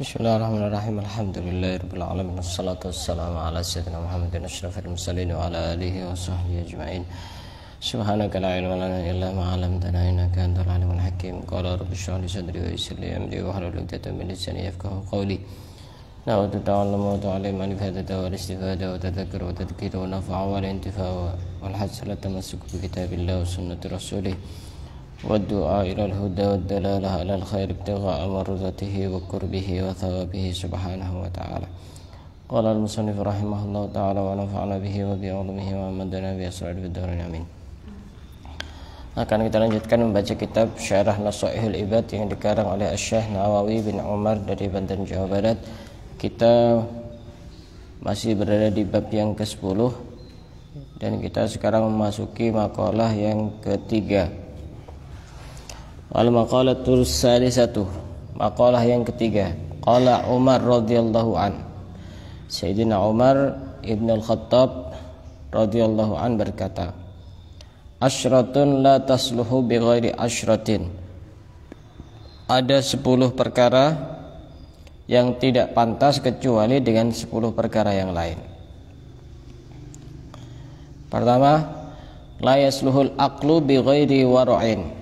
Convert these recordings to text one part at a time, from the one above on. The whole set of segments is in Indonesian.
Bismillahirrahmanirrahim. Alhamdulillahirabbil alamin. Wassalatu wassalamu ala sayyidina Muhammadin asyrafil mursalin wa ala alihi wa sahbihi ajma'in. Subhanaka la ilma lana illa ma 'allamtana innaka antal alimul hakim. Qala rabbi shrah li sadri wa yassir li amri wahlul 'uqdatam min lisani yafqahu qawli. Nawaitu ta'alluma wa ta'allima al-ifadata wal istifada wa tadhakkura wa tadhkira wa nafa'a wal intifa'a wal hasala tamassuku bi kitabillah wa sunnati rasulih والدعاء إلى الهدى والدلالة على الخير ابتغاء مرضاته وقربه وثوابه سبحانه وتعالى. قال المصنف رحمه الله تعالى ونفعنا به وبعلومه ومدنا بأسرار الدارين آمين. Akan kita lanjutkan membaca kitab Syarah Nasaihul Ibad yang dikarang oleh Syekh Nawawi bin Umar dari Banten, Jawa Barat. Kita masih berada di bab yang ke-10 dan kita sekarang memasuki makalah yang ketiga. Al-maqalatul salisatu, maqalah yang ketiga. Qala Umar radhiyallahu an. Sayyidina Umar ibn al-Khattab radhiyallahu an berkata, Asyratun la tasluhu bi ghairi asyratin. Ada 10 perkara yang tidak pantas kecuali dengan 10 perkara yang lain. Pertama, la yasluhul aqlu bi ghairi wara'in.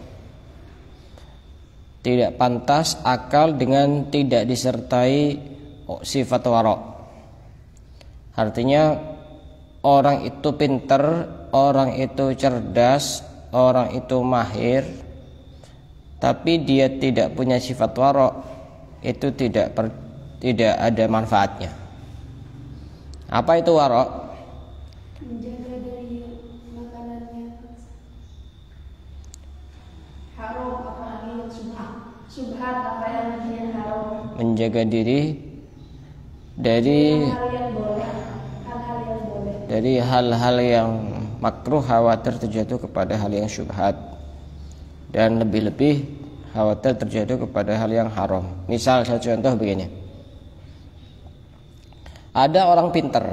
Tidak pantas akal dengan tidak disertai sifat wara'. Artinya orang itu pintar, orang itu cerdas, orang itu mahir, tapi dia tidak punya sifat wara', itu tidak ada manfaatnya. Apa itu wara'? Menjaga dari makanannya haram, apalagi subhat, apa yang dia haram. Menjaga diri dari hal-hal yang makruh, khawatir terjatuh kepada hal yang syubhat, dan lebih-lebih khawatir terjatuh kepada hal yang haram. Misal saya contoh begini, ada orang pintar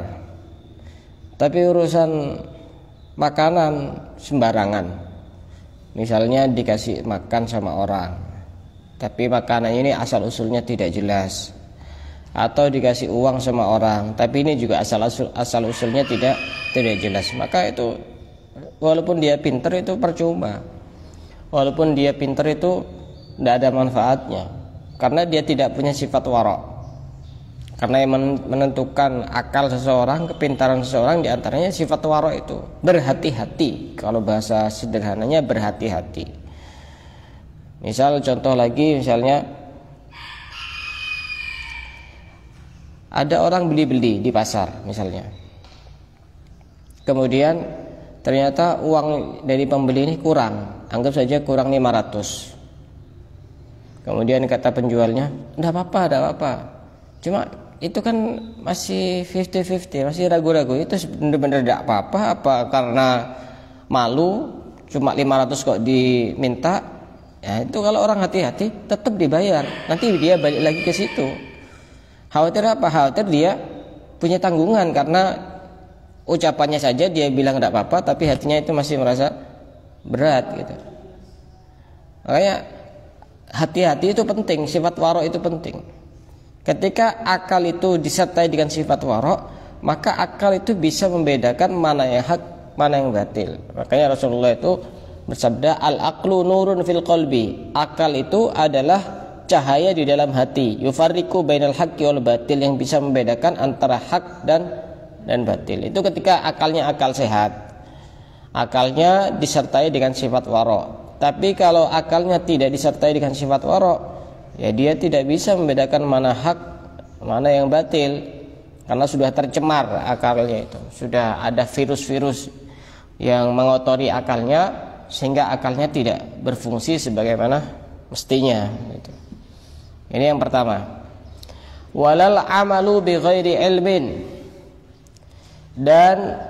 tapi urusan makanan sembarangan. Misalnya dikasih makan sama orang tapi makanan ini asal usulnya tidak jelas, atau dikasih uang sama orang tapi ini juga asal usulnya tidak jelas, maka itu walaupun dia pintar itu percuma, walaupun dia pintar itu tidak ada manfaatnya, karena dia tidak punya sifat wara'. Karena yang menentukan akal seseorang, kepintaran seseorang diantaranya sifat wara' itu berhati-hati. Kalau bahasa sederhananya berhati-hati. Misal contoh lagi, misalnya ada orang beli-beli di pasar misalnya, kemudian ternyata uang dari pembeli ini kurang, anggap saja kurang 500. Kemudian kata penjualnya, enggak apa-apa, cuma itu kan masih 50-50, masih ragu-ragu, itu benar-benar enggak apa-apa, apa karena malu cuma 500 kok diminta. Ya, itu kalau orang hati-hati tetap dibayar, nanti dia balik lagi ke situ. Khawatir apa? Khawatir dia punya tanggungan, karena ucapannya saja dia bilang enggak apa-apa, tapi hatinya itu masih merasa berat gitu. Makanya hati-hati itu penting, sifat wara' itu penting. Ketika akal itu disertai dengan sifat wara', maka akal itu bisa membedakan mana yang hak, mana yang batil. Makanya Rasulullah itu bersabda, al-aqlu nurun fil qalbi. Akal itu adalah cahaya di dalam hati. Yufarriqu bainal haqqi wal batil, yang bisa membedakan antara hak dan batil. Itu ketika akalnya akal sehat, akalnya disertai dengan sifat wara'. Tapi kalau akalnya tidak disertai dengan sifat wara', ya dia tidak bisa membedakan mana hak, mana yang batil, karena sudah tercemar akalnya itu. Sudah ada virus-virus yang mengotori akalnya, sehingga akalnya tidak berfungsi sebagaimana mestinya gitu. Ini yang pertama. Walal amalu bi ghairi ilmin. Dan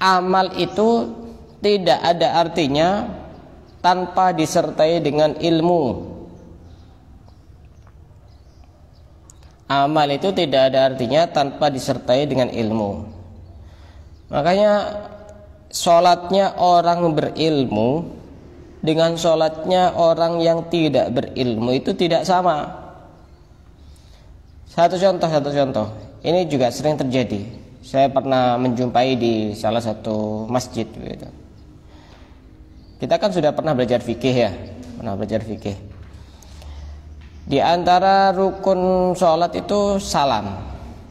amal itu tidak ada artinya tanpa disertai dengan ilmu. Amal itu tidak ada artinya tanpa disertai dengan ilmu. Makanya sholatnya orang berilmu dengan sholatnya orang yang tidak berilmu itu tidak sama. Satu contoh. Ini juga sering terjadi. Saya pernah menjumpai di salah satu masjid gitu. Kita kan sudah pernah belajar fikih ya, Di antara rukun sholat itu salam,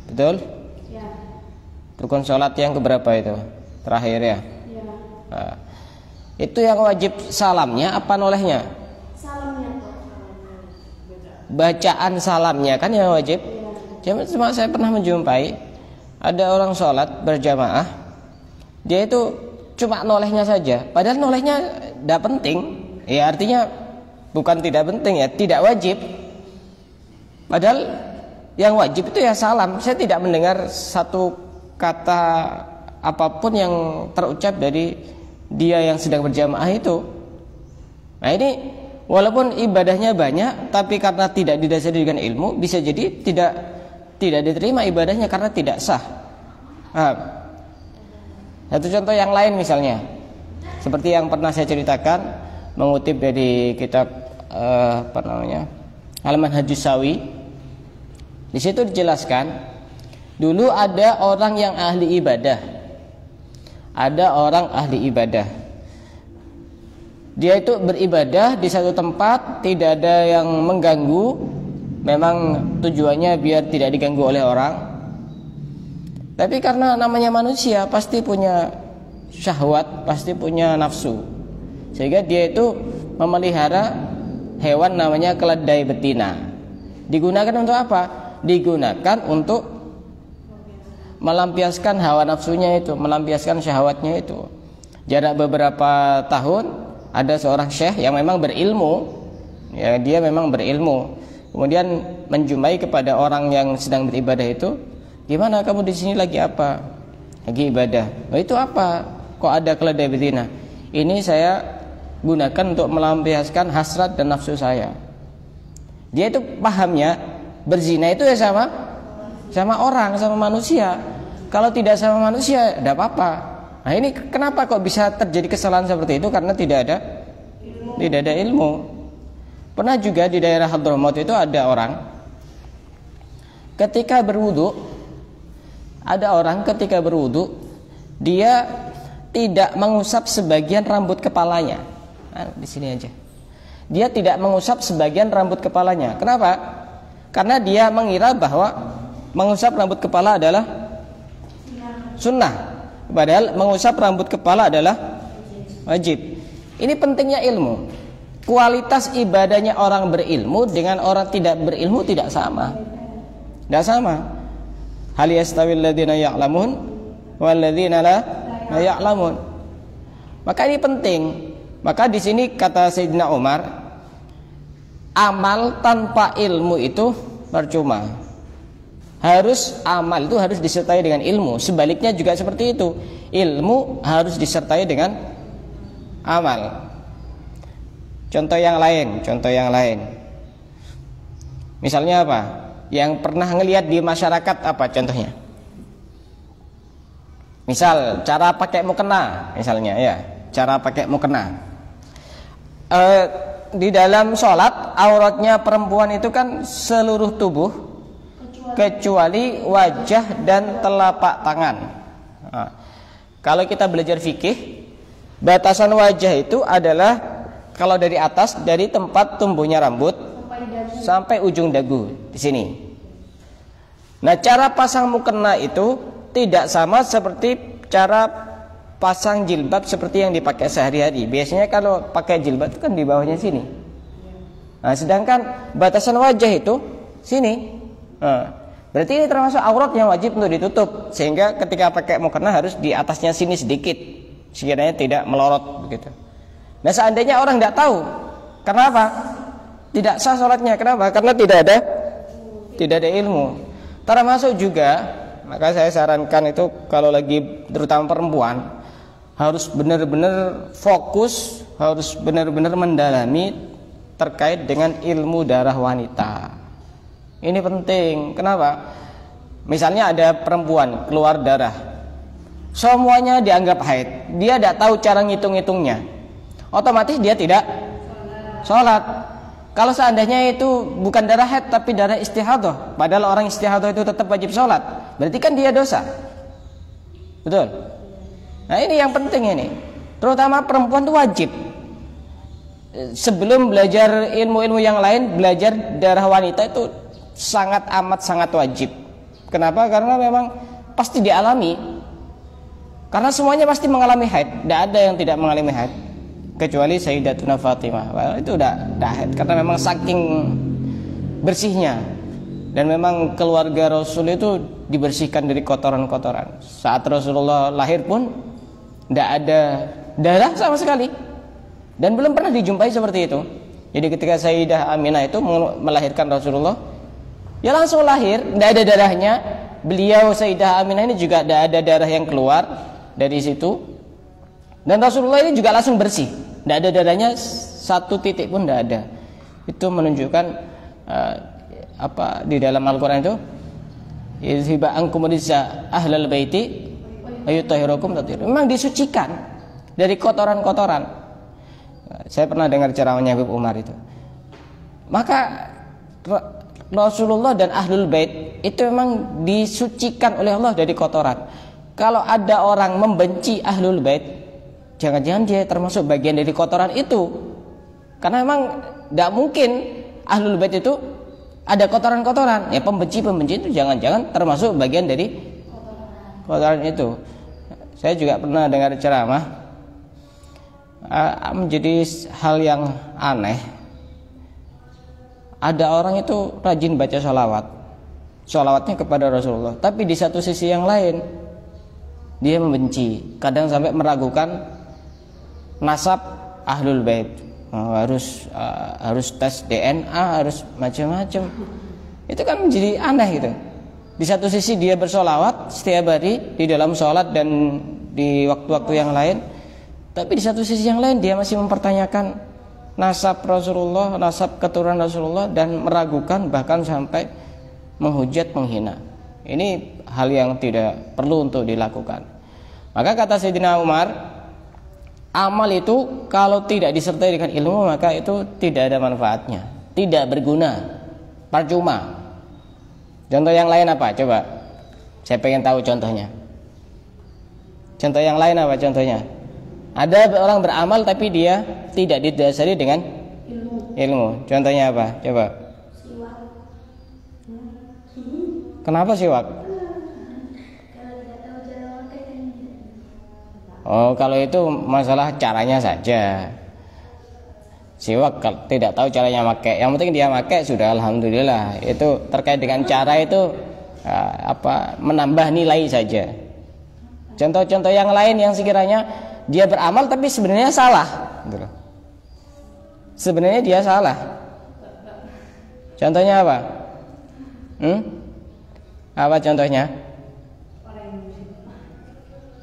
betul? Ya. Rukun sholat yang keberapa itu? Terakhir ya. Ya. Nah, itu yang wajib salamnya apa nolehnya? Salamnya. Bacaan salamnya kan yang wajib. Cuma saya pernah menjumpai ada orang sholat berjamaah, dia itu cuma nolehnya saja, padahal nolehnya tidak penting. Ya artinya bukan tidak penting ya, tidak wajib. Padahal yang wajib itu ya salam. Saya tidak mendengar satu kata apapun yang terucap dari dia yang sedang berjamaah itu. Nah ini walaupun ibadahnya banyak, tapi karena tidak didasari dengan ilmu, bisa jadi tidak diterima ibadahnya karena tidak sah. Satu contoh yang lain misalnya, seperti yang pernah saya ceritakan, mengutip dari kitab Al-Manhajus Shawi. Di situ dijelaskan, dulu ada orang yang ahli ibadah. Dia itu beribadah di satu tempat, tidak ada yang mengganggu. Memang tujuannya biar tidak diganggu oleh orang. Tapi karena namanya manusia, pasti punya syahwat, pasti punya nafsu. Sehingga dia itu memelihara hewan namanya keledai betina. Digunakan untuk apa? Digunakan untuk melampiaskan hawa nafsunya itu, melampiaskan syahwatnya itu. Jarak beberapa tahun ada seorang syekh yang memang berilmu. Ya, dia memang berilmu. Kemudian menjumpai kepada orang yang sedang beribadah itu, gimana kamu di sini lagi apa? Lagi ibadah. Oh, itu apa? Kok ada keledai betina? Ini saya gunakan untuk melampiaskan hasrat dan nafsu saya. Dia itu pahamnya berzina itu ya sama orang, sama manusia. Kalau tidak sama manusia, tidak apa-apa. Nah ini kenapa kok bisa terjadi kesalahan seperti itu? Karena tidak ada ilmu. Pernah juga di daerah Hadramaut itu ada orang ketika berwudu, dia tidak mengusap sebagian rambut kepalanya. Nah, di sini aja. Dia tidak mengusap sebagian rambut kepalanya. Kenapa? Karena dia mengira bahwa mengusap rambut kepala adalah sunnah, padahal mengusap rambut kepala adalah wajib. Ini pentingnya ilmu. Kualitas ibadahnya orang berilmu dengan orang tidak berilmu tidak sama. Hal yastawil ladzina ya'lamun wal ladzina la ya'lamun. Maka ini penting. Maka di sini kata Sayyidina Umar, amal tanpa ilmu itu percuma. Amal itu harus disertai dengan ilmu. Sebaliknya juga seperti itu. Ilmu harus disertai dengan amal. Contoh yang lain. Misalnya apa? Yang pernah ngelihat di masyarakat apa contohnya? Misal cara pakai mukena, misalnya ya, cara pakai mukena. Di dalam sholat auratnya perempuan itu kan seluruh tubuh kecuali wajah dan telapak tangan. Nah, kalau kita belajar fikih, batasan wajah itu adalah kalau dari atas, dari tempat tumbuhnya rambut sampai ujung dagu di sini. Nah, cara pasang mukena itu tidak sama seperti cara pasang jilbab seperti yang dipakai sehari-hari. Biasanya kalau pakai jilbab itu kan di bawahnya sini. Nah, sedangkan batasan wajah itu sini. Nah, berarti ini termasuk aurat yang wajib untuk ditutup. Sehingga ketika pakai mukena harus di atasnya sini sedikit, sekiranya tidak melorot begitu. Nah, seandainya orang tidak tahu, kenapa? Tidak sah sholatnya. Kenapa? Karena tidak ada ilmu. Termasuk juga, maka saya sarankan itu kalau lagi terutama perempuan harus benar-benar fokus, harus benar-benar mendalami terkait dengan ilmu darah wanita. Ini penting. Kenapa? Misalnya ada perempuan keluar darah, semuanya dianggap haid. Dia tidak tahu cara ngitung-ngitungnya. Otomatis dia tidak sholat. Kalau seandainya itu bukan darah haid tapi darah istihadah, padahal orang istihadah itu tetap wajib sholat, berarti kan dia dosa. Betul? Nah ini yang penting ini. Terutama perempuan itu wajib sebelum belajar ilmu-ilmu yang lain, belajar darah wanita itu sangat amat sangat wajib. Kenapa? Karena memang pasti dialami. Karena semuanya pasti mengalami haid. Tidak ada yang tidak mengalami haid kecuali Sayyidatuna Fatimah. Well, itu udah haid karena memang saking bersihnya. Dan memang keluarga Rasul itu dibersihkan dari kotoran-kotoran. Saat Rasulullah lahir pun tidak ada darah sama sekali. Dan belum pernah dijumpai seperti itu. Jadi ketika Sayyidah Aminah itu melahirkan Rasulullah, ya langsung lahir, tidak ada darahnya. Beliau Sayyidah Aminah ini juga tidak ada darah yang keluar dari situ. Dan Rasulullah ini juga langsung bersih, tidak ada darahnya satu titik pun tidak ada. Itu menunjukkan apa di dalam Al-Quran itu, izhiba ankum rijsa ahlal baiti ayutahhirukum tathira. Memang disucikan dari kotoran-kotoran. Saya pernah dengar ceramahnya Habib Umar itu. Maka Rasulullah dan Ahlul Bait itu memang disucikan oleh Allah dari kotoran. Kalau ada orang membenci Ahlul Bait, jangan-jangan dia termasuk bagian dari kotoran itu. Karena memang tidak mungkin Ahlul Bait itu ada kotoran-kotoran. Ya pembenci-pembenci itu jangan-jangan termasuk bagian dari kotoran itu. Saya juga pernah dengar ceramah, menjadi hal yang aneh. Ada orang itu rajin baca sholawatnya kepada Rasulullah, tapi di satu sisi yang lain dia membenci, kadang sampai meragukan nasab Ahlul Bait. Harus tes DNA, harus macam-macam. Itu kan menjadi aneh gitu. Di satu sisi dia bersolawat setiap hari di dalam sholat dan di waktu-waktu yang lain, tapi di satu sisi yang lain dia masih mempertanyakan nasab Rasulullah, nasab keturunan Rasulullah, dan meragukan bahkan sampai menghujat, menghina. Ini hal yang tidak perlu untuk dilakukan. Maka kata Sayyidina Umar, amal itu kalau tidak disertai dengan ilmu maka itu tidak ada manfaatnya, tidak berguna, percuma. Contoh yang lain apa? Coba, saya pengen tahu contohnya. Contoh yang lain apa contohnya? Ada orang beramal tapi dia tidak didasari dengan ilmu. Contohnya apa? Coba. Siwak. Kenapa siwak? Kalau tidak tahu cara memakai. Oh, kalau itu masalah caranya saja. Siwak kalau tidak tahu caranya pakai, yang penting dia pakai sudah alhamdulillah. Itu terkait dengan cara itu menambah nilai saja. Contoh-contoh yang lain yang sekiranya dia beramal tapi sebenarnya salah, sebenarnya dia salah. Contohnya apa? Apa contohnya?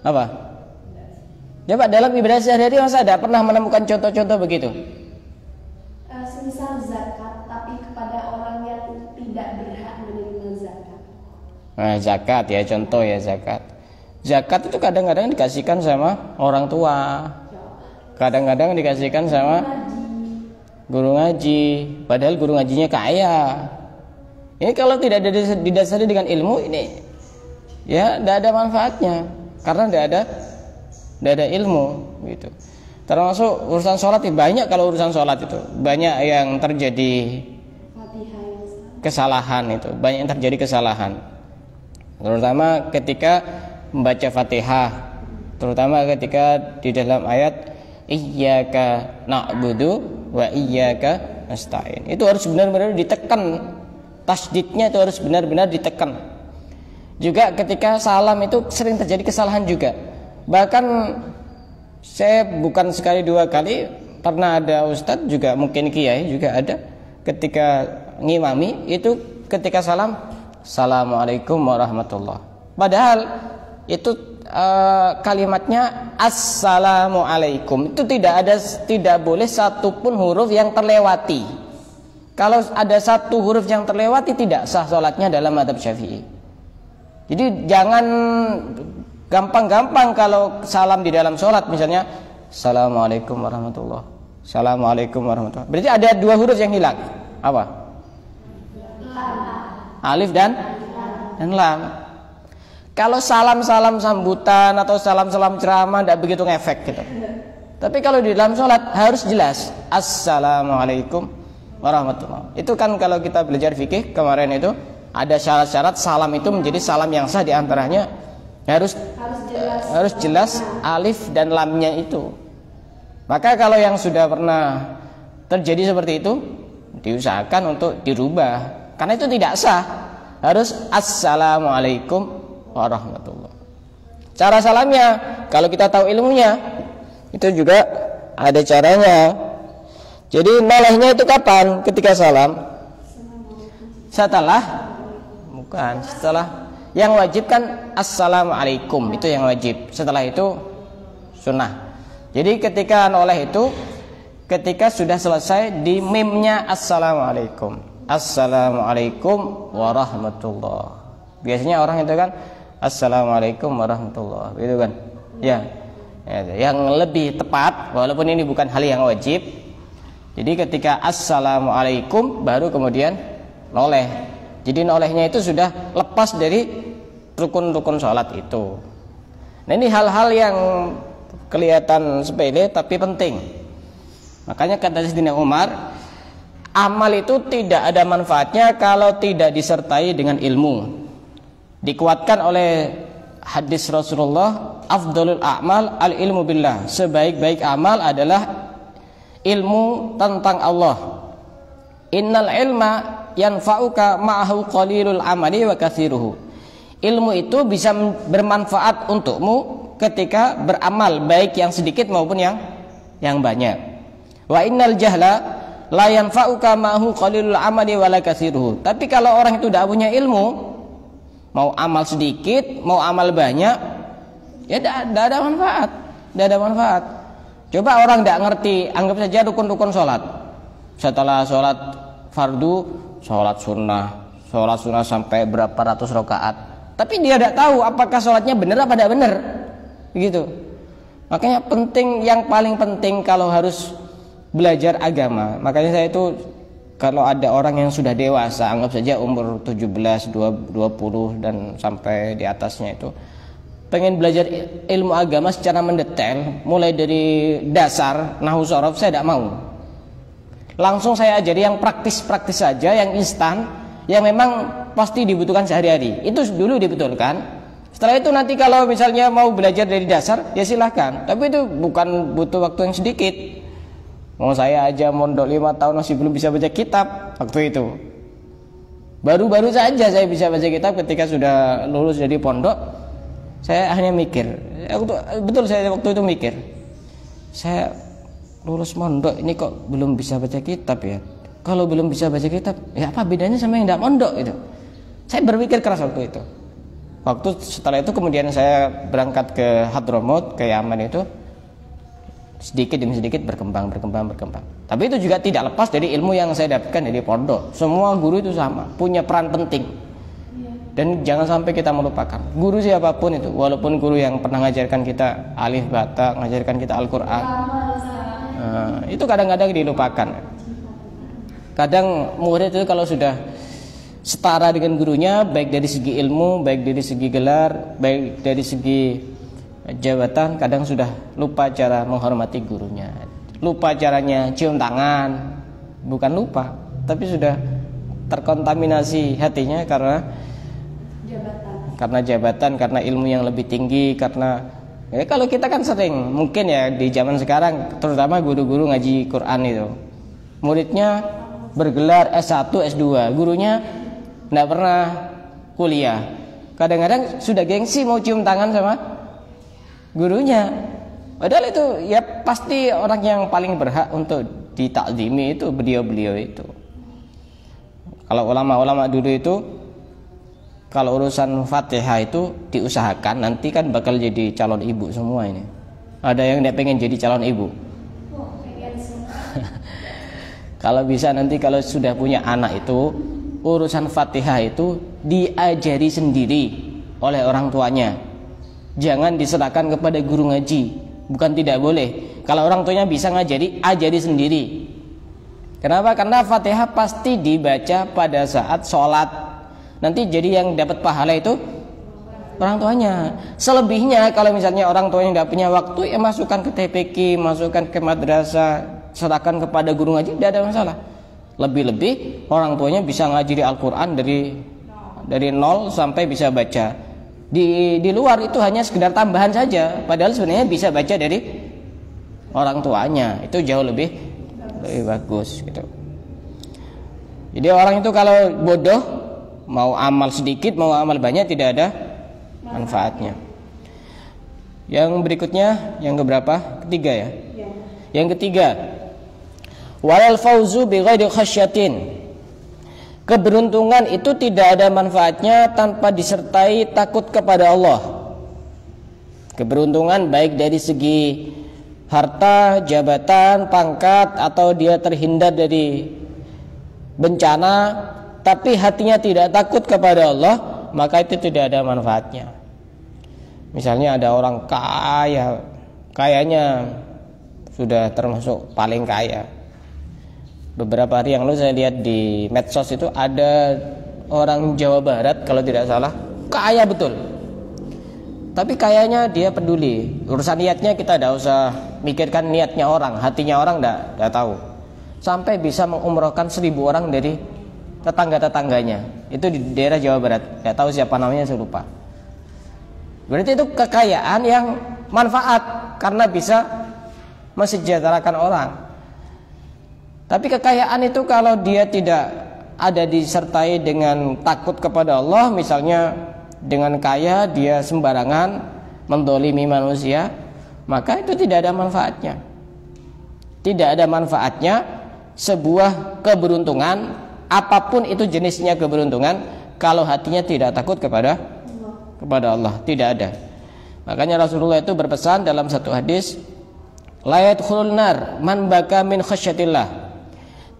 Apa? Coba dalam ibadah sehari-hari masa ada pernah menemukan contoh-contoh begitu? Semisal zakat tapi kepada orang yang tidak berhak menerima zakat. Nah, zakat ya, contoh ya zakat. Zakat itu kadang-kadang dikasihkan sama orang tua, kadang-kadang dikasihkan sama guru ngaji, padahal guru ngajinya kaya. Ini kalau tidak didasari dengan ilmu ini, ya tidak ada manfaatnya, karena tidak ada ilmu gitu. Termasuk urusan sholat, banyak kalau urusan sholat itu banyak yang terjadi kesalahan itu, banyak yang terjadi kesalahan, terutama ketika membaca Fatihah, terutama ketika di dalam ayat iyyaka na'budu wa iyyaka nasta'in. Itu harus benar-benar ditekan, tasdidnya itu harus benar-benar ditekan. Juga ketika salam itu sering terjadi kesalahan juga. Bahkan saya bukan sekali dua kali pernah ada ustadz juga, mungkin kiai juga ada, ketika ngimami itu ketika salam, assalamualaikum warahmatullah, padahal itu kalimatnya assalamualaikum, itu tidak boleh satupun huruf yang terlewati. Kalau ada satu huruf yang terlewati tidak sah sholatnya dalam mazhab Syafi'i. Jadi jangan gampang-gampang kalau salam di dalam sholat, misalnya assalamualaikum warahmatullah, Assalamualaikum warahmatullahi wabarakatuh. Berarti ada dua huruf yang hilang. Apa? Alif dan lam. Kalau salam-salam sambutan atau salam-salam ceramah tidak begitu ngefek gitu. Tapi kalau di dalam sholat harus jelas. Assalamualaikum warahmatullahi. Itu kan kalau kita belajar fikih kemarin itu ada syarat-syarat salam itu menjadi salam yang sah, diantaranya harus jelas alif dan lamnya itu. Maka kalau yang sudah pernah terjadi seperti itu diusahakan untuk dirubah, karena itu tidak sah. Harus assalamualaikum warahmatullahi. Cara salamnya kalau kita tahu ilmunya itu juga ada caranya. Jadi nolehnya itu kapan? Ketika salam. Setelah yang wajib kan assalamualaikum, itu yang wajib. Setelah itu sunnah. Jadi ketika noleh itu ketika sudah selesai di mimnya assalamualaikum. Assalamualaikum warahmatullahi. Biasanya orang itu kan assalamualaikum warahmatullahi, gitu kan? Ya. Yang lebih tepat, walaupun ini bukan hal yang wajib. Jadi ketika assalamualaikum baru kemudian noleh. Jadi nolehnya itu sudah lepas dari rukun-rukun sholat itu. Nah ini hal-hal yang kelihatan sepele tapi penting. Makanya kata Sayyidina Umar, amal itu tidak ada manfaatnya kalau tidak disertai dengan ilmu. Dikuatkan oleh hadis Rasulullah, afdhalul a'mal al ilmu billah. Sebaik-baik amal adalah ilmu tentang Allah. Innal ilma yanfa'uka ma'ahu qalilul amali wa katsiruhu. Ilmu itu bisa bermanfaat untukmu ketika beramal, baik yang sedikit maupun yang banyak. Wa innal jahla la yanfa'uka ma'ahu qalilul amali wa la katsiruhu. Tapi kalau orang itu tidak punya ilmu, mau amal sedikit, mau amal banyak, ya tidak ada manfaat. Tidak ada manfaat. Coba orang tidak ngerti, anggap saja rukun-rukun sholat. Setelah sholat fardu, sholat sunnah sampai berapa ratus rakaat. Tapi dia tidak tahu apakah sholatnya benar apa tidak benar. Begitu. Makanya penting, yang paling penting kalau harus belajar agama. Makanya saya itu kalau ada orang yang sudah dewasa, anggap saja umur 17, 20 dan sampai di atasnya itu, pengen belajar ilmu agama secara mendetail, mulai dari dasar nahwu shorof, saya tidak mau. Langsung saya ajari yang praktis-praktis saja, yang instan, yang memang pasti dibutuhkan sehari-hari. Itu dulu dibetulkan. Setelah itu nanti kalau misalnya mau belajar dari dasar, ya silahkan. Tapi itu bukan butuh waktu yang sedikit. Mau saya aja mondok 5 tahun masih belum bisa baca kitab waktu itu. Baru-baru saja saya bisa baca kitab ketika sudah lulus dari pondok. Saya hanya mikir, betul saya waktu itu mikir, saya lulus mondok ini kok belum bisa baca kitab ya. Kalau belum bisa baca kitab, ya apa bedanya sama yang tidak mondok itu? Saya berpikir keras waktu itu. Setelah itu kemudian saya berangkat ke Hadramut, ke Yaman itu, sedikit demi sedikit berkembang. Tapi itu juga tidak lepas dari ilmu yang saya dapatkan dari pondok. Semua guru itu sama, punya peran penting. Dan jangan sampai kita melupakan guru siapapun itu, walaupun guru yang pernah mengajarkan kita alif bata, mengajarkan kita Al-Quran, itu kadang-kadang dilupakan. Kadang murid itu kalau sudah setara dengan gurunya, baik dari segi ilmu, baik dari segi gelar, baik dari segi jabatan, kadang sudah lupa cara menghormati gurunya, lupa caranya cium tangan. Bukan lupa, tapi sudah terkontaminasi hatinya karena jabatan, karena ilmu yang lebih tinggi, karena ya kalau kita kan sering, mungkin ya di zaman sekarang terutama guru-guru ngaji Quran itu, muridnya bergelar S1, S2, gurunya tidak pernah kuliah. Kadang-kadang sudah gengsi mau cium tangan sama gurunya. Padahal itu ya pasti orang yang paling berhak untuk ditakzimi itu beliau-beliau itu. Kalau ulama-ulama dulu itu, kalau urusan Fatihah itu diusahakan, nanti kan bakal jadi calon ibu semua ini. Ada yang tidak pengen jadi calon ibu? Kalau bisa nanti kalau sudah punya anak itu, urusan Fatihah itu diajari sendiri oleh orang tuanya. Jangan diserahkan kepada guru ngaji. Bukan tidak boleh, Kalau orang tuanya bisa ngajari, ajari sendiri. Kenapa? Karena Fatihah pasti dibaca pada saat sholat. Nanti jadi yang dapat pahala itu orang tuanya. Selebihnya kalau misalnya orang tuanya nggak punya waktu, ya masukkan ke TPQ, masukkan ke madrasah, serahkan kepada guru ngaji, tidak ada masalah. Lebih-lebih orang tuanya bisa ngajari Al-Quran dari nol sampai bisa baca. Di luar itu hanya sekedar tambahan saja, padahal sebenarnya bisa baca dari orang tuanya. Itu jauh lebih bagus gitu. Jadi orang itu kalau bodoh, mau amal sedikit mau amal banyak, tidak ada manfaatnya. Yang berikutnya, yang keberapa? Ketiga ya. Yang ketiga, walal fauzu bighairi khasyatin. Keberuntungan itu tidak ada manfaatnya tanpa disertai takut kepada Allah. Keberuntungan baik dari segi harta, jabatan, pangkat, atau dia terhindar dari bencana, tapi hatinya tidak takut kepada Allah, maka itu tidak ada manfaatnya. Misalnya ada orang kaya, kayanya sudah termasuk paling kaya. Beberapa hari yang lalu saya lihat di medsos itu ada orang Jawa Barat kalau tidak salah, kaya betul. Tapi kayaknya dia peduli. Urusan niatnya kita tidak usah mikirkan niatnya orang, hatinya orang tidak tahu. Sampai bisa mengumrohkan 1000 orang dari tetangga-tetangganya. Itu di daerah Jawa Barat. Tidak tahu siapa namanya, saya lupa. Berarti itu kekayaan yang manfaat karena bisa mensejahterakan orang. Tapi kekayaan itu kalau dia tidak ada disertai dengan takut kepada Allah, misalnya dengan kaya dia sembarangan mendolimi manusia, maka itu tidak ada manfaatnya. Tidak ada manfaatnya sebuah keberuntungan, apapun itu jenisnya keberuntungan, kalau hatinya tidak takut kepada Allah, tidak ada. Makanya Rasulullah itu berpesan dalam satu hadis, la yadkhulun nar man baka min khasyatillah.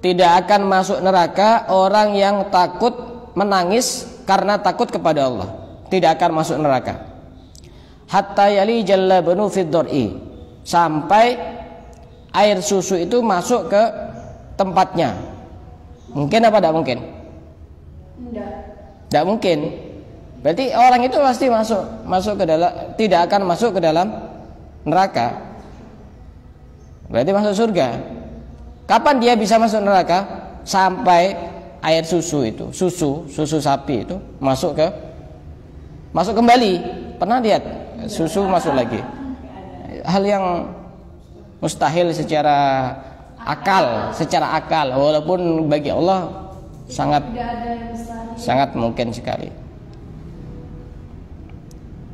Tidak akan masuk neraka orang yang takut menangis karena takut kepada Allah. Tidak akan masuk neraka. Hatta yali jalla banu fid dor'i, sampai air susu itu masuk ke tempatnya. Mungkin apa tidak mungkin? Tidak mungkin. Berarti orang itu pasti masuk ke dalam, tidak akan masuk ke dalam neraka. Berarti masuk surga. Kapan dia bisa masuk neraka? Sampai air susu itu, susu sapi itu masuk kembali. Pernah lihat susu masuk lagi? Hal yang mustahil secara akal, walaupun bagi Allah sangat mungkin sekali.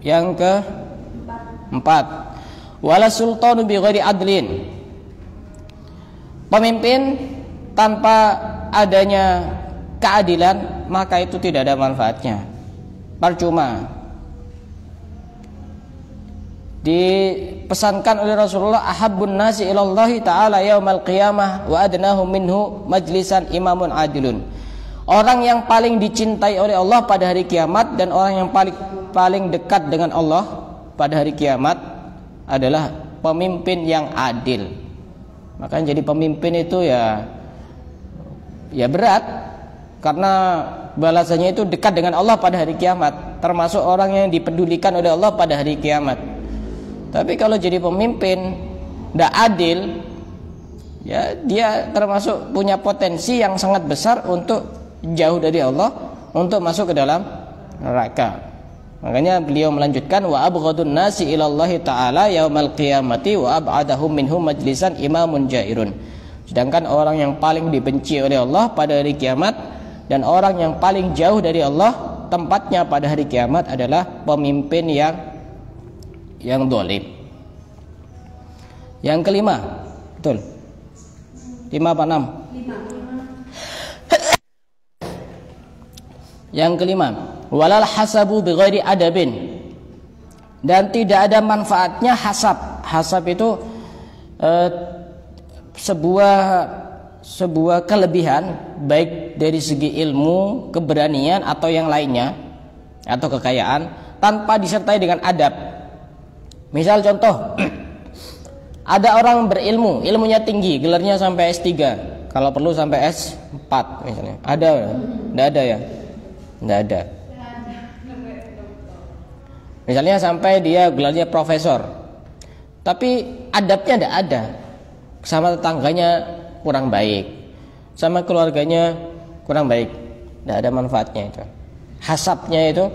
Yang keempat, wala sultanu bi ghairi adlin. Pemimpin tanpa adanya keadilan, maka itu tidak ada manfaatnya, percuma. Dipesankan oleh Rasulullah, ahabbun nasi ilallahi ta'ala yaumal qiyamah wa adnahum minhu majlisan imamun adilun. Orang yang paling dicintai oleh Allah pada hari kiamat dan orang yang paling dekat dengan Allah pada hari kiamat adalah pemimpin yang adil. Makanya jadi pemimpin itu ya berat, karena balasannya itu dekat dengan Allah pada hari kiamat, termasuk orang yang dipedulikan oleh Allah pada hari kiamat. Tapi kalau jadi pemimpin tidak adil, ya dia termasuk punya potensi yang sangat besar untuk jauh dari Allah, untuk masuk ke dalam neraka. Makanya beliau melanjutkan, wa abghadun nasi ilallahi ta'ala yaumal qiyamati wa ab'adahum minhum majlisan imamun jairun. Sedangkan orang yang paling dibenci oleh Allah pada hari kiamat dan orang yang paling jauh dari Allah tempatnya pada hari kiamat adalah pemimpin yang dolim. Yang kelima, betul? 5 apa 6? Yang kelima, walal hasabu bighairi adabin. Dan tidak ada manfaatnya hasab. Hasab itu sebuah kelebihan, baik dari segi ilmu, keberanian atau yang lainnya, atau kekayaan, tanpa disertai dengan adab. Misal contoh, Ada orang berilmu, ilmunya tinggi, gelarnya sampai S3, kalau perlu sampai S4 misalnya. Ada? Enggak ada ya? Enggak ada. Misalnya sampai dia gelarnya profesor, tapi adabnya enggak ada. Sama tetangganya kurang baik, sama keluarganya kurang baik, enggak ada manfaatnya itu. Hasabnya itu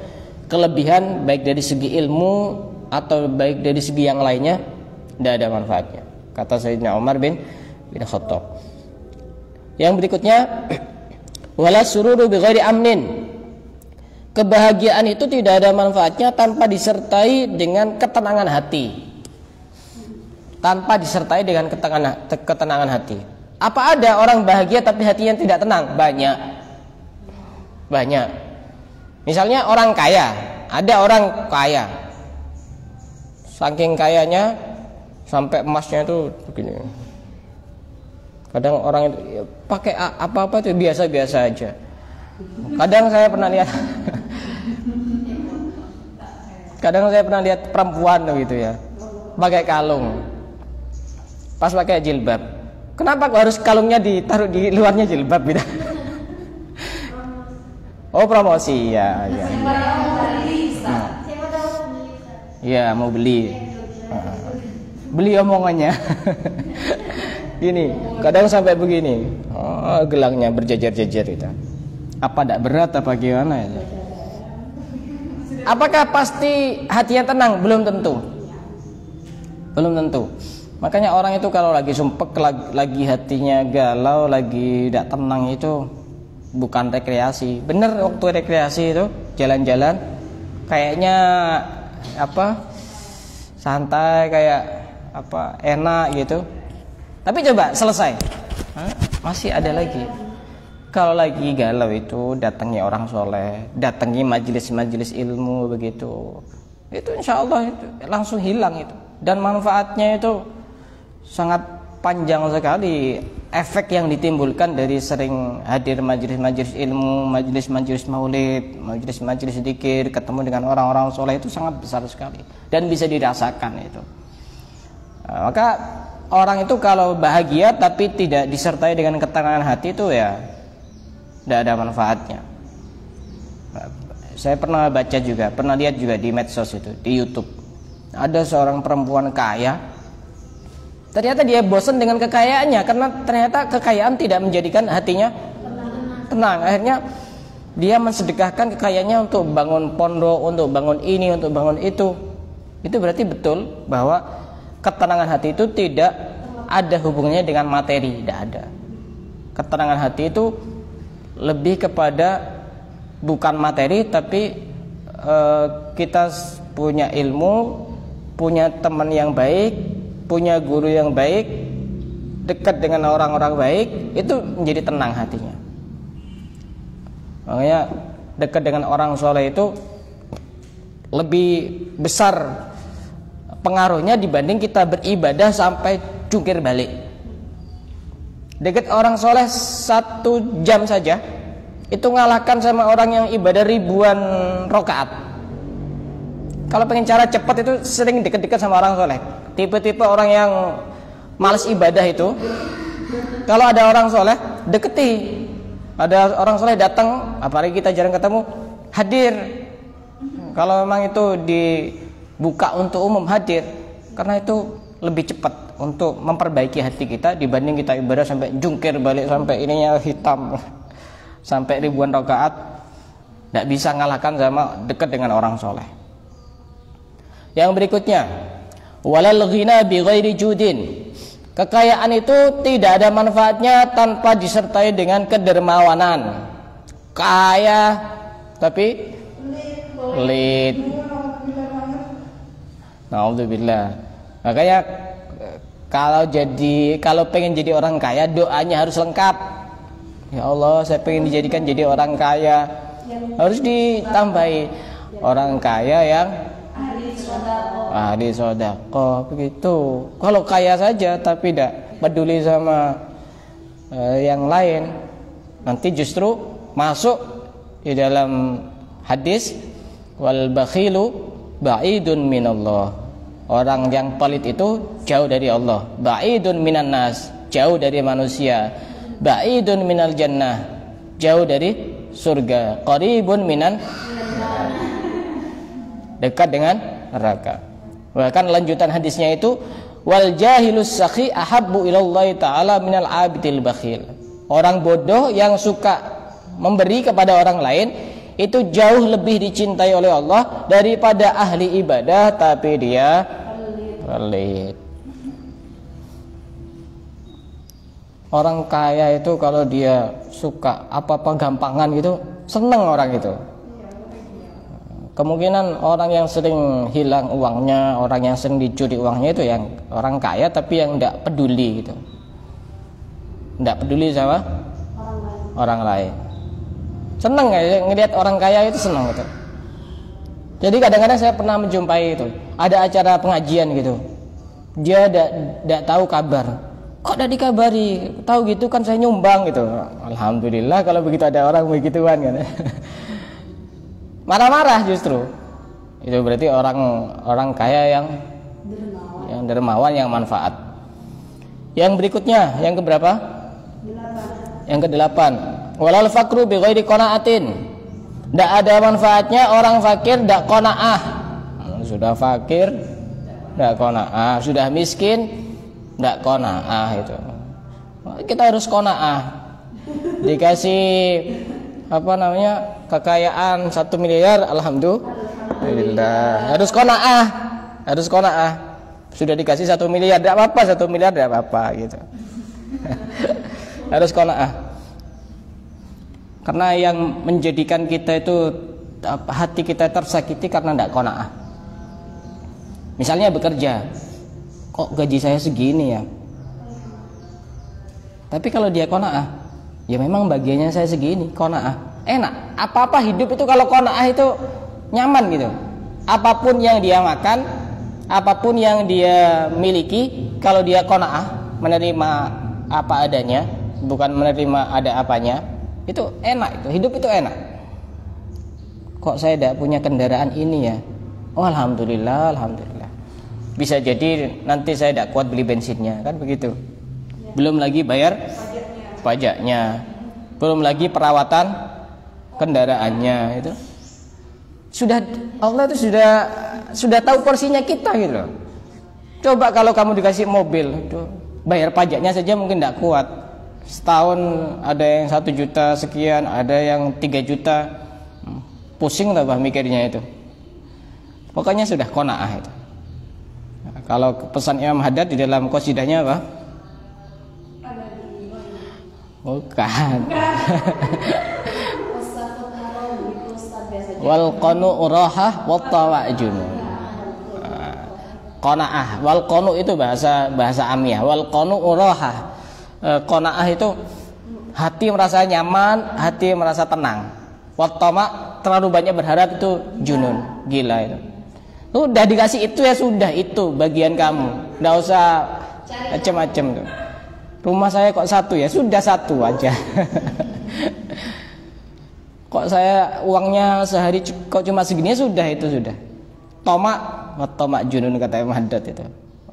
kelebihan baik dari segi ilmu atau baik dari segi yang lainnya, enggak ada manfaatnya, kata Sayyidina Umar bin Khattab. Yang berikutnya, wala sururu bi ghairi amnin. Kebahagiaan itu tidak ada manfaatnya tanpa disertai dengan ketenangan hati. Tanpa disertai dengan ketenangan hati. Apa ada orang bahagia tapi hatinya tidak tenang? Banyak. Banyak. Misalnya orang kaya, ada orang kaya. Saking kayanya sampai emasnya itu begini. Kadang orang itu pakai apa-apa itu biasa-biasa aja. Kadang saya pernah lihat perempuan gitu ya, pakai kalung, pas pakai jilbab. Kenapa kok harus kalungnya ditaruh di luarnya jilbab gitu? Oh, promosi ya. Ya mau beli, beli omongannya. Gini, kadang sampai begini, gelangnya berjejer-jejer itu. Apa tidak berat apa gimana ya? Apakah pasti hatinya tenang? Belum tentu. Belum tentu. Makanya orang itu kalau lagi sumpek, lagi hatinya galau, lagi tidak tenang itu bukan rekreasi. Bener waktu rekreasi itu jalan-jalan kayaknya santai, kayak enak gitu. Tapi coba selesai, masih ada lagi. Kalau lagi galau itu datangi orang soleh, datangi majelis-majelis ilmu begitu. Itu insya Allah itu langsung hilang itu. Dan manfaatnya itu sangat panjang sekali. Efek yang ditimbulkan dari sering hadir majelis-majelis ilmu, majelis-majelis maulid, majelis-majelis zikir, ketemu dengan orang-orang soleh itu sangat besar sekali. Dan bisa dirasakan itu. Maka orang itu kalau bahagia tapi tidak disertai dengan ketenangan hati itu ya tidak ada manfaatnya. Saya pernah baca juga, pernah lihat juga di medsos itu, di YouTube. Ada seorang perempuan kaya. Ternyata dia bosan dengan kekayaannya karena ternyata kekayaan tidak menjadikan hatinya tenang. Akhirnya dia mensedekahkan kekayaannya untuk bangun pondok, untuk bangun ini, untuk bangun itu. Itu berarti betul bahwa ketenangan hati itu tidak ada hubungannya dengan materi, tidak ada. Ketenangan hati itu lebih kepada bukan materi, tapi kita punya ilmu, punya teman yang baik, punya guru yang baik, dekat dengan orang-orang baik, itu menjadi tenang hatinya. Makanya dekat dengan orang soleh itu lebih besar pengaruhnya dibanding kita beribadah sampai jungkir balik. Dekat orang soleh 1 jam saja itu ngalahkan sama orang yang ibadah ribuan rakaat. Kalau pengen cara cepat itu sering dekat-dekat sama orang soleh. Tipe-tipe orang yang malas ibadah itu, kalau ada orang soleh deketi. Ada orang soleh datang, apalagi kita jarang ketemu, hadir. Kalau memang itu dibuka untuk umum, hadir. Karena itu lebih cepat untuk memperbaiki hati kita dibanding kita ibadah sampai jungkir balik, sampai ininya hitam, sampai ribuan rakaat. Tidak bisa ngalahkan sama dekat dengan orang soleh. Yang berikutnya, walal ghina bi ghairi judin. Kekayaan itu tidak ada manfaatnya tanpa disertai dengan kedermawanan. Kaya tapi pelit. Naudzubillah. Makanya kalau pengen jadi orang kaya, doanya harus lengkap. Ya Allah, saya pengen dijadikan jadi orang kaya. Harus ditambahi orang kaya yang ahli sedekah begitu. Kalau kaya saja tapi tidak peduli sama yang lain, nanti justru masuk di dalam hadis wal bakhilu ba'idun minallah. Orang yang talit itu jauh dari Allah. Ba'idun minan nas, jauh dari manusia. Ba'idun minal jannah, jauh dari surga. Qaribun minan, dekat dengan neraka. Bahkan lanjutan hadisnya itu, wal jahilus sakhi ahabbu ilallahi ta'ala minal abidil bakhil. Orang bodoh yang suka memberi kepada orang lain itu jauh lebih dicintai oleh Allah daripada ahli ibadah tapi dia pelit. Orang kaya itu kalau dia suka apa-apa gampangan gitu, seneng orang itu. Kemungkinan orang yang sering hilang uangnya, orang yang sering dicuri uangnya itu yang orang kaya tapi yang tidak peduli gitu. Tidak peduli sama orang lain. Seneng ya ngelihat orang kaya itu, seneng gitu. Jadi kadang-kadang saya pernah menjumpai itu, ada acara pengajian gitu. Dia tidak tahu kabar. Kok tidak dikabari? Tahu gitu kan saya nyumbang gitu. Alhamdulillah kalau begitu ada orang begituan kan. Marah-marah justru. Itu berarti orang kaya yang dermawan, yang manfaat. Yang berikutnya, yang keberapa? Yang ke-8. Walal fakru bi ghairi qanaatin. Tidak ada manfaatnya orang fakir tidak qanaah. Sudah fakir tidak qanaah, sudah miskin tidak qanaah itu. Kita harus qanaah. Dikasih kekayaan 1 miliar, alhamdulillah. Harus qanaah. Harus qanaah. Sudah dikasih 1 miliar tidak apa-apa, 1 miliar tidak apa-apa gitu. Harus qanaah. Karena yang menjadikan kita itu hati kita tersakiti karena tidak qanaah. Misalnya bekerja, kok gaji saya segini ya? Tapi kalau dia qanaah, ya memang bagiannya saya segini, qanaah. Enak. Apa-apa hidup itu kalau qanaah itu nyaman gitu. Apapun yang dia makan, apapun yang dia miliki, kalau dia qanaah, menerima apa adanya, bukan menerima ada apanya, itu enak, itu hidup itu enak. Kok saya tidak punya kendaraan ini ya? Oh alhamdulillah, alhamdulillah. Bisa jadi nanti saya tidak kuat beli bensinnya, kan begitu. Belum lagi bayar pajaknya, belum lagi perawatan kendaraannya. Itu sudah, Allah itu sudah tahu porsinya kita gitu loh. Coba kalau kamu dikasih mobil, bayar pajaknya saja mungkin tidak kuat. Setahun ada yang 1 juta sekian, ada yang 3 juta, pusing tambah mikirnya itu. Pokoknya sudah qanaah itu. Nah, kalau pesan Imam Haddad di dalam qasidahnya apa? Bukan. Wal qanu urahah wat tawajun. Qanaah, wal qanu itu bahasa amiyah. Wal qanu urahah. Qanaah itu hati merasa nyaman, hati merasa tenang. Wattama terlalu banyak berharap itu junun, gila itu. Udah dikasih itu ya sudah, itu bagian kamu. Nggak usah macam-macam tuh. Rumah saya kok 1 ya sudah 1 aja. Kok saya uangnya sehari kok cuma segini ya sudah, itu sudah. Wattama junun kata Imam Haddad itu.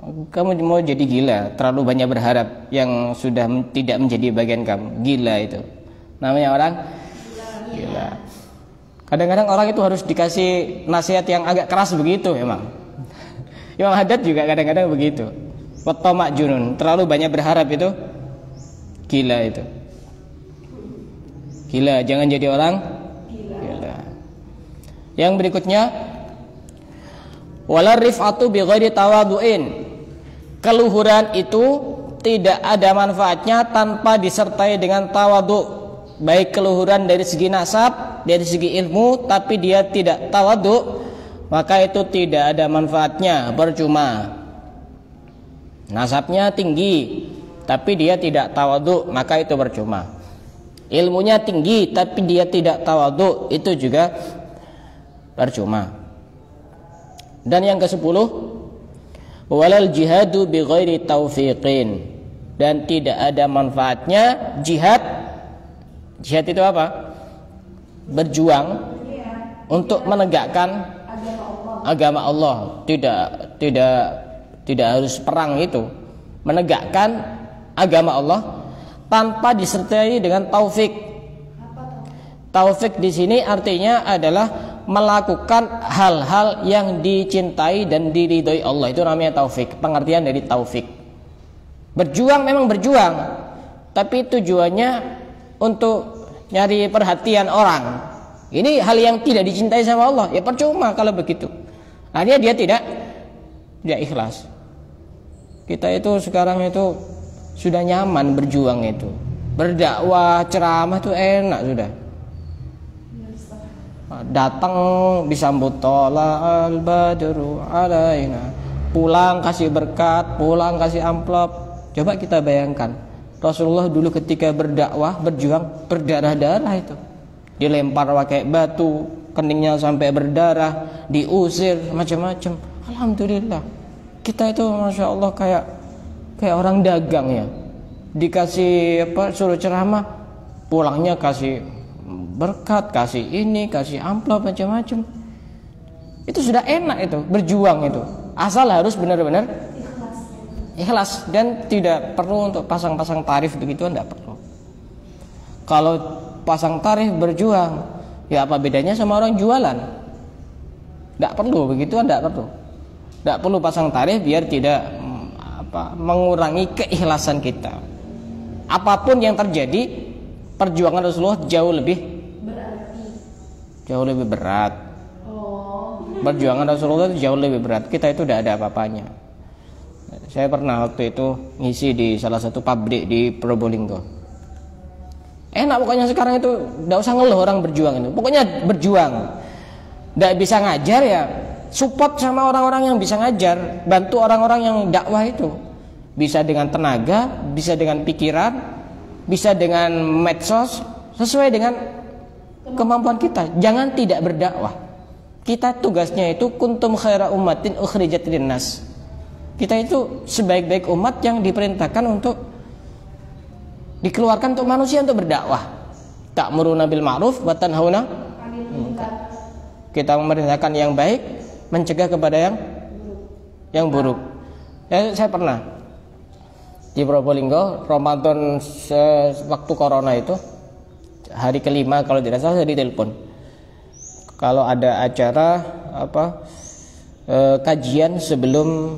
Kamu mau jadi gila, terlalu banyak berharap yang sudah tidak menjadi bagian kamu. Gila itu. Namanya orang gila. Kadang-kadang orang itu harus dikasih nasihat yang agak keras begitu memang. Imam Haddad juga kadang-kadang begitu. Wattama junun, terlalu banyak berharap itu gila itu. Gila, jangan jadi orang gila. Yang berikutnya, wala rif'atu bi ghairi tawadhu'in. Keluhuran itu tidak ada manfaatnya tanpa disertai dengan tawadhu. Baik keluhuran dari segi nasab, dari segi ilmu, tapi dia tidak tawadhu, maka itu tidak ada manfaatnya, percuma. Nasabnya tinggi, tapi dia tidak tawadhu, maka itu percuma. Ilmunya tinggi, tapi dia tidak tawadhu, itu juga percuma. Dan yang ke-10, walal jihadu bi ghairi taufiqin. Dan tidak ada manfaatnya jihad. Jihad itu apa? Berjuang untuk menegakkan agama Allah, tidak harus perang itu, menegakkan agama Allah tanpa disertai dengan taufik. Taufik di sini artinya adalah melakukan hal-hal yang dicintai dan diridhoi Allah. Itu namanya taufik. Pengertian dari taufik. Berjuang memang berjuang, tapi tujuannya untuk nyari perhatian orang. Ini hal yang tidak dicintai sama Allah. Ya percuma kalau begitu. Akhirnya dia tidak ikhlas. Kita itu sekarang itu sudah nyaman berjuang itu. Berdakwah, ceramah itu enak sudah. Datang disambut tola al-badru alaina, pulang kasih berkat, pulang kasih amplop. Coba kita bayangkan Rasulullah dulu ketika berdakwah, berjuang, berdarah-darah itu, dilempar pakai batu, keningnya sampai berdarah, diusir macam-macam. Alhamdulillah kita itu masya Allah kayak orang dagang ya, dikasih suruh ceramah, pulangnya kasih berkat, kasih ini, kasih amplop macam-macam. Itu sudah enak itu, berjuang itu. Asal harus benar-benar ikhlas dan tidak perlu untuk pasang-pasang tarif begituan, tidak perlu. Kalau pasang tarif berjuang, ya apa bedanya sama orang jualan? Tidak perlu begituan, tidak perlu. Tidak perlu pasang tarif biar tidak mengurangi keikhlasan kita. Apapun yang terjadi, perjuangan Rasulullah jauh lebih berat. Perjuangan Rasulullah itu jauh lebih berat. Kita itu tidak ada apa-apanya. Saya pernah waktu itu ngisi di salah satu pabrik di Probolinggo. Enak pokoknya sekarang itu, tidak usah ngeluh orang berjuang itu. Pokoknya berjuang. Tidak bisa ngajar ya, support sama orang-orang yang bisa ngajar, bantu orang-orang yang dakwah itu. Bisa dengan tenaga, bisa dengan pikiran, bisa dengan medsos, sesuai dengan kemampuan kita. Jangan tidak berdakwah. Kita tugasnya itu kuntum khaira ummatin ukhrijat linnas. Kita itu sebaik-baik umat yang diperintahkan untuk dikeluarkan untuk manusia untuk berdakwah. Ta'muruna bil ma'ruf wa tanhauna 'anil munkar. Kita memerintahkan yang baik, mencegah kepada yang buruk. Saya pernah di Probolinggo Ramadan waktu corona itu, hari kelima kalau tidak salah, saya ditelepon kalau ada acara kajian sebelum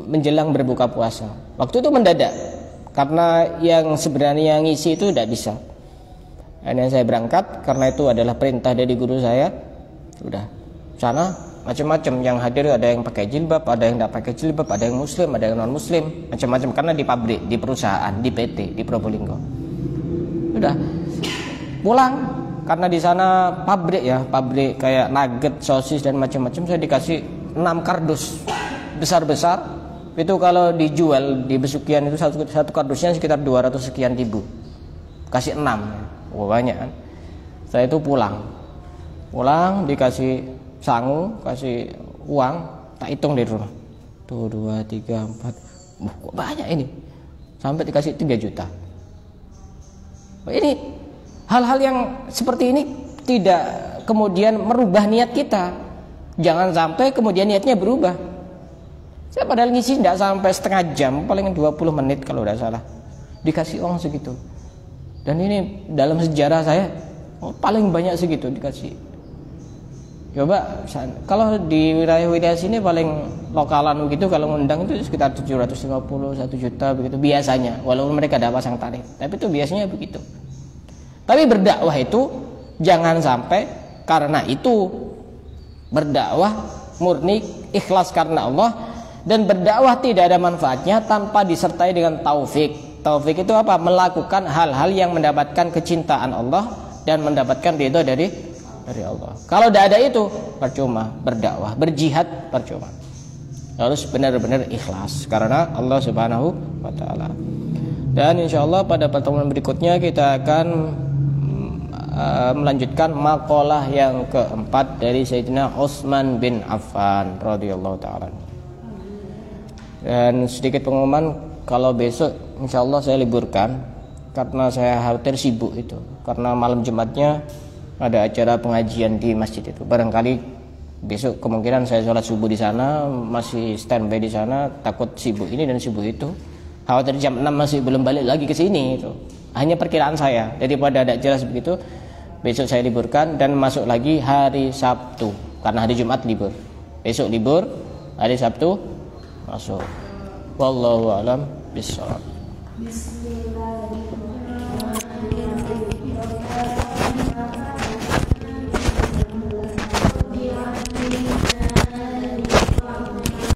menjelang berbuka puasa. Waktu itu mendadak karena yang sebenarnya ngisi itu tidak bisa. Dan saya berangkat karena itu adalah perintah dari guru saya. Udah sana macam-macam yang hadir, ada yang pakai jilbab, ada yang tidak pakai jilbab, ada yang muslim, ada yang non muslim, macam-macam, karena di pabrik, di perusahaan, di PT di Probolinggo. Udah pulang karena di sana pabrik ya, pabrik kayak nugget, sosis dan macam-macam. Saya dikasih 6 kardus besar-besar. Itu kalau dijual di Besukian itu satu kardusnya sekitar 200 sekian ribu. Kasih 6. Wah, banyak kan. Saya itu pulang dikasih sangu, kasih uang, tak hitung dari rumah. 1, 2, 3, 4. Kok banyak ini? Sampai dikasih 3 juta. Ini hal-hal yang seperti ini tidak kemudian merubah niat kita. Jangan sampai kemudian niatnya berubah. Saya padahal ngisi tidak sampai setengah jam, paling 20 menit kalau tidak salah, dikasih uang segitu. Dan ini dalam sejarah saya paling banyak segitu dikasih. Coba kalau di wilayah-wilayah sini paling lokalan begitu, kalau ngundang itu sekitar 750, 1 juta begitu biasanya, walaupun mereka ada pasang tarif, tapi itu biasanya begitu. Tapi berdakwah itu jangan sampai karena itu, berdakwah murni ikhlas karena Allah, dan berdakwah tidak ada manfaatnya tanpa disertai dengan taufik. Taufik itu apa? Melakukan hal-hal yang mendapatkan kecintaan Allah dan mendapatkan ridho dari Allah. Kalau tidak ada itu, percuma berdakwah, berjihad percuma. Harus benar-benar ikhlas karena Allah Subhanahu wa taala. Dan insyaallah pada pertemuan berikutnya kita akan melanjutkan maqalah yang keempat dari Sayyidina Utsman bin Affan radhiyallahu taala. Dan sedikit pengumuman, kalau besok insyaallah saya liburkan karena saya khawatir sibuk itu, karena malam Jumatnya ada acara pengajian di masjid itu. Barangkali Besok kemungkinan saya sholat subuh di sana, masih standby di sana, takut sibuk ini dan sibuk itu. Khawatir jam 6 masih belum balik lagi ke sini itu. Hanya perkiraan saya. Daripada tidak jelas begitu, besok saya liburkan dan masuk lagi hari Sabtu karena hari Jumat libur. Besok libur, hari Sabtu masuk. Wallahu a'lam bishawab. Bismillah.